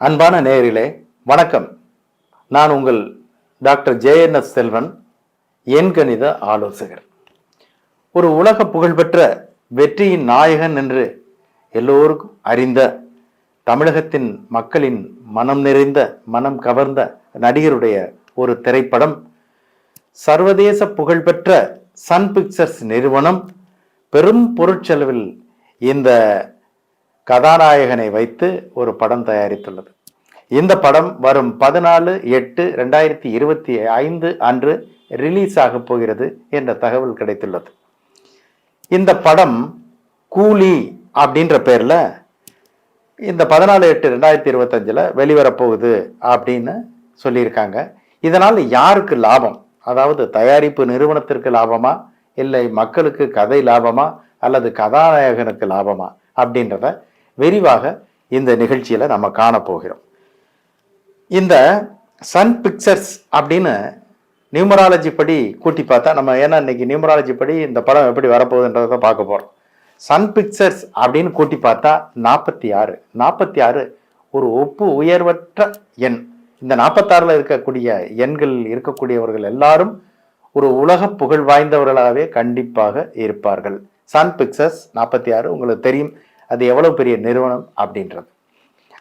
அன்பான நேயர்களே வணக்கம். நான் உங்கள் டாக்டர் ஜே.என்.எஸ். செல்வன், எண்கணித ஆலோசகர். ஒரு உலக புகழ்பெற்ற வெற்றியின் நாயகன் என்று எல்லோருக்கும் அறிந்த தமிழகத்தின் மக்களின் மனம் நிறைந்த மனம் கவர்ந்த நடிகருடைய ஒரு திரைப்படம் சர்வதேச புகழ்பெற்ற சன் பிக்சர்ஸ் நிறுவனம் பெரும் பொருட்செலவில் இந்த கதாநாயகனை வைத்து ஒரு படம் தயாரித்துள்ளது. இந்த படம் வரும் 14/8/2025 அன்று ரிலீஸ் ஆக போகிறது என்ற தகவல் கிடைத்துள்ளது. இந்த படம் கூலி அப்படின்ற பேர்ல இந்த 14/8/2025 வெளிவரப்போகுது அப்படின்னு சொல்லியிருக்காங்க. இதனால் யாருக்கு லாபம்? அதாவது தயாரிப்பு நிறுவனத்திற்கு லாபமா, இல்லை மக்களுக்கு கதை லாபமா, அல்லது கதாநாயகனுக்கு லாபமா அப்படின்றத விரிவாக இந்த நிகழ்ச்சியில நம்ம காண போகிறோம். இந்த சன் பிக்சர்ஸ் அப்படின்னு நியூமராலஜி படி கூட்டி பார்த்தா நம்ம இன்னைக்கு நியூமராலஜி படி இந்த படம் எப்படி வரப்போகுதுன்றத பார்க்க போறோம். சன் பிக்சர்ஸ் அப்படின்னு கூட்டி பார்த்தா 46 ஒரு ஒப்பு உயர்வற்ற எண். இந்த 46ல இருக்கக்கூடிய எண்கள் இருக்கக்கூடியவர்கள் எல்லாரும் ஒரு உலக புகழ் வாய்ந்தவர்களாகவே கண்டிப்பாக இருப்பார்கள். சன் பிக்சர்ஸ் 46 உங்களுக்கு தெரியும் அது எவ்வளவு பெரிய நிறுவனம் அப்படின்றது.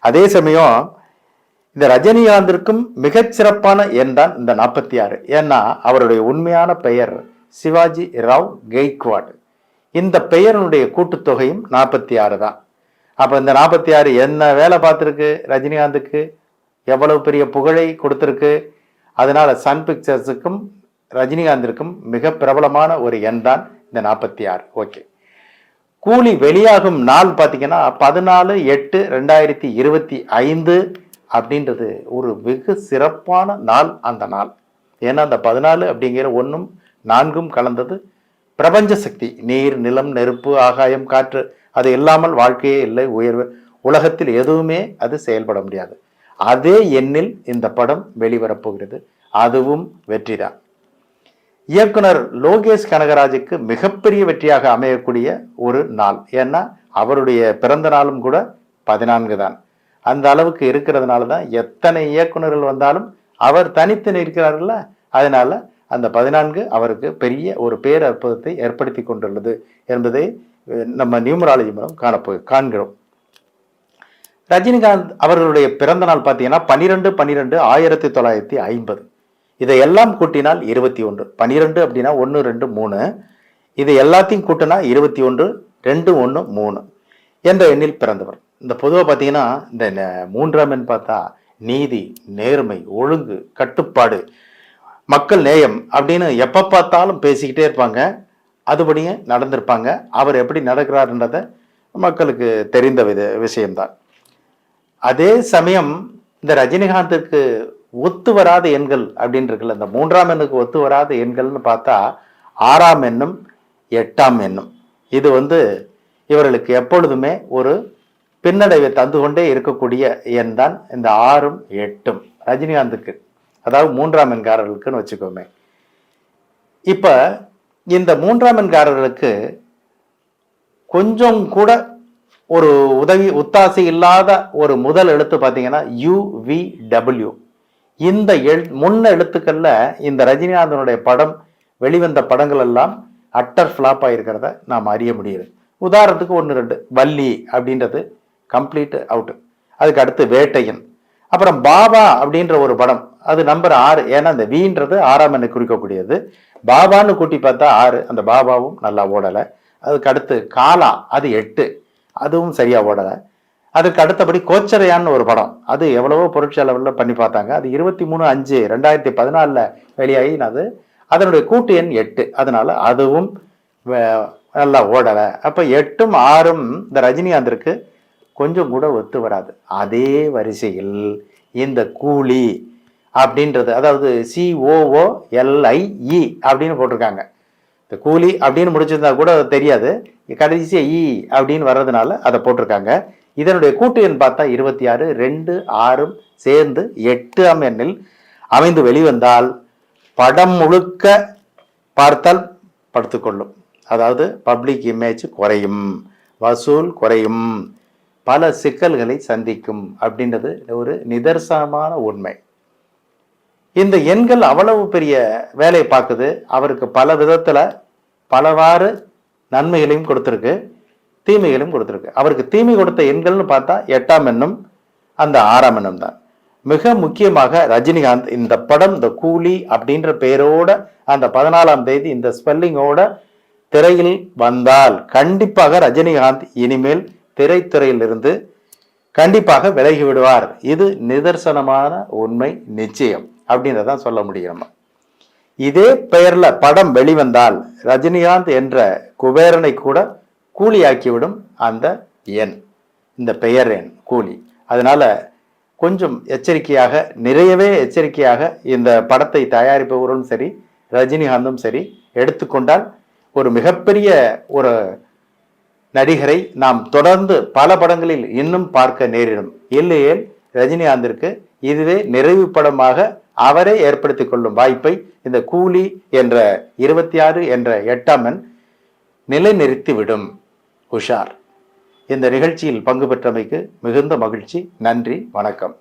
அதே சமயம் இந்த ரஜினிகாந்திற்கும் மிகச்சிறப்பான எண் தான் இந்த 46. ஏன்னா அவருடைய உண்மையான பெயர் சிவாஜி ராவ் கெய்க்வாட். இந்த பெயருடைய கூட்டுத்தொகையும் 46 தான். அப்ப இந்த 46 என்ன வேலை பார்த்துருக்கு, ரஜினிகாந்துக்கு எவ்வளவு பெரிய புகழை கொடுத்திருக்கு. அதனால சன் பிக்சர்ஸுக்கும் ரஜினிகாந்திற்கும் மிக பிரபலமான ஒரு எண் தான் இந்த 46. ஓகே, கூலி வெளியாகும் நாள் பார்த்தீங்கன்னா 14/8/2025 அப்படின்றது ஒரு வெகு சிறப்பான நாள். அந்த நாள் ஏன்னா அந்த 14 அப்படிங்கிற 1ம் 4ம் கலந்தது பிரபஞ்ச சக்தி. நீர், நிலம், நெருப்பு, ஆகாயம், காற்று அது இல்லாமல் வாழ்க்கையே இல்லை. உயர்வு உலகத்தில் எதுவுமே அது செயல்பட முடியாது. அதே எண்ணில் இந்த படம் வெளிவரப்போகிறது. அதுவும் வெற்றிதான். இயக்குனர் லோகேஷ் கனகராஜுக்கு மிகப்பெரிய வெற்றியாக அமையக்கூடிய ஒரு நாள். ஏன்னா அவருடைய பிறந்த நாளும் கூட 14 தான். அந்த அளவுக்கு இருக்கிறதுனால தான் எத்தனை இயக்குனர்கள் வந்தாலும் அவர் தனித்து நிற்கிறார்கள்ல. அதனால அந்த 14 அவருக்கு பெரிய ஒரு பேரற்புதத்தை ஏற்படுத்தி கொண்டுள்ளது என்பதை நம்ம நியூமராலஜி மூலம் காண்கிறோம். ரஜினிகாந்த் அவர்களுடைய பிறந்த நாள் பார்த்தீங்கன்னா 12/12/1950. இதையெல்லாம் கூட்டினால் 21. 12 அப்படின்னா 1 2 3. இதை எல்லாத்தையும் கூட்டினா 21 2 1 3 என்ற எண்ணில் பிறந்தவர். இந்த பொதுவாக பார்த்தீங்கன்னா இந்த 3ஆம் எண் பார்த்தா நீதி, நேர்மை, ஒழுங்கு, கட்டுப்பாடு, மக்கள் நேயம் அப்படின்னு எப்போ பார்த்தாலும் பேசிக்கிட்டே இருப்பாங்க. அதுபடியே நடந்திருப்பாங்க. அவர் எப்படி நடக்கிறாருன்றத மக்களுக்கு தெரிந்த விஷயம்தான். அதே சமயம் இந்த ரஜினிகாந்திற்கு ஒத்து வராத எண்கள் அப்படின்னு இருக்குல்ல, இந்த 3ஆம் எண்ணுக்கு ஒத்து வராத எண்கள்னு பார்த்தா 6ஆம் எண்ணும் 8ஆம் எண்ணும். இது இவர்களுக்கு எப்பொழுதுமே ஒரு பின்னடைவை தந்து கொண்டே இருக்கக்கூடிய எண் தான் இந்த 6ம் 8ம் ரஜினிகாந்துக்கு, அதாவது 3ஆம் எண்காரர்களுக்குன்னு வச்சுக்கோமே. இப்ப இந்த 3ஆம் எண்காரர்களுக்கு கொஞ்சம் கூட ஒரு உத்தாசை இல்லாத ஒரு முதல் எழுத்து பார்த்தீங்கன்னா UVW. இந்த முன்ன எழுத்துக்கள்ல இந்த ரஜினிகாந்தனுடைய படம் வெளிவந்த படங்கள் எல்லாம் அட்டர் ஃபிளாப் ஆயிருக்கிறத நாம் அறிய முடியுது. உதாரணத்துக்கு 1 2 வள்ளி அப்படின்றது கம்ப்ளீட் அவுட். அதுக்கு அடுத்து வேட்டையன், அப்புறம் பாபா அப்படின்ற ஒரு படம், அது நம்பர் 6. ஏன்னா இந்த வீன்றது 6ஆம் எண்ணை குறிக்கக்கூடியது. பாபான்னு கூட்டி பார்த்தா 6, அந்த பாபாவும் நல்லா ஓடலை. அதுக்கு அடுத்து காலா, அது 8, அதுவும் சரியா ஓடலை. அதுக்கு அடுத்தபடி கோச்சரையான்னு ஒரு படம், அது எவ்வளவோ பொருட்செலவில் பண்ணி பார்த்தாங்க. அது 23/5/2014 வெளியாகி அதனுடைய கூட்டு எண் 8. அதனால அதுவும் நல்லா ஓடலை. அப்போ 8ம் 6ம் இந்த ரஜினிகாந்திற்கு கொஞ்சம் கூட ஒத்து வராது. அதே வரிசையில் இந்த கூலி அப்படின்றது, அதாவது COOLIE அப்படின்னு போட்டிருக்காங்க. இந்த கூலி அப்படின்னு முடிச்சிருந்தா கூட தெரியாது, கடைசியா இ அப்படின்னு வர்றதுனால அதை போட்டிருக்காங்க. இதனுடைய கூட்டு எண் பார்த்தா 26. 2 6ம் சேர்ந்து 8ஆம் எண்ணில் அமைந்து வெளிவந்தால் படம் முழுக்க பார்த்தால் படுத்துக்கொள்ளும். அதாவது பப்ளிக் இமேஜ் குறையும், வசூல் குறையும், பல சிக்கல்களை சந்திக்கும் அப்படின்றது ஒரு நிதர்சனமான உண்மை. இந்த எண்கள் அவ்வளவு பெரிய வேலையை பார்க்குது. அவருக்கு பல விதத்துல பலவாறு நன்மைகளையும் கொடுத்திருக்கு, தீமைகளையும் கொடுத்திருக்கு. அவருக்கு தீமை கொடுத்த எண்கள்னு பார்த்தா 8ஆம் எண்ணும் அந்த 6ஆம் எண்ணும் தான். மிக முக்கியமாக ரஜினிகாந்த் இந்த படம், இந்த கூலி அப்படின்ற பெயரோட அந்த 14ஆம் தேதி இந்த ஸ்பெல்லிங்கோட திரையில் வந்தால் கண்டிப்பாக ரஜினிகாந்த் இனிமேல் திரைத்துறையில் இருந்து கண்டிப்பாக விலகி விடுவார். இது நிதர்சனமான உண்மை, நிச்சயம் அப்படின்றதான் சொல்ல முடியும். நம்ம இதே பெயர்ல படம் வெளிவந்தால் ரஜினிகாந்த் என்ற குபேரனை கூட கூலியாக்கிவிடும் அந்த எண், இந்த பெயர் எண் கூலி. அதனால கொஞ்சம் எச்சரிக்கையாக, நிறையவே எச்சரிக்கையாக இந்த படத்தை தயாரிப்பவர்களும் சரி, ரஜினிகாந்தும் சரி எடுத்துக்கொண்டால் ஒரு மிகப்பெரிய ஒரு நடிகரை நாம் தொடர்ந்து பல படங்களில் இன்னும் பார்க்க நேரிடும். இல்லையேல் ரஜினிகாந்திற்கு இதுவே நிறைவு படமாக அவரே ஏற்படுத்திக் கொள்ளும் வாய்ப்பை இந்த கூலி என்ற 26 என்ற 8ஆம் எண் நிலைநிறுத்திவிடும். உஷார். இந்த நிகழ்ச்சியில் பங்கு பெற்றமைக்கு மிகுந்த மகிழ்ச்சி. நன்றி, வணக்கம்.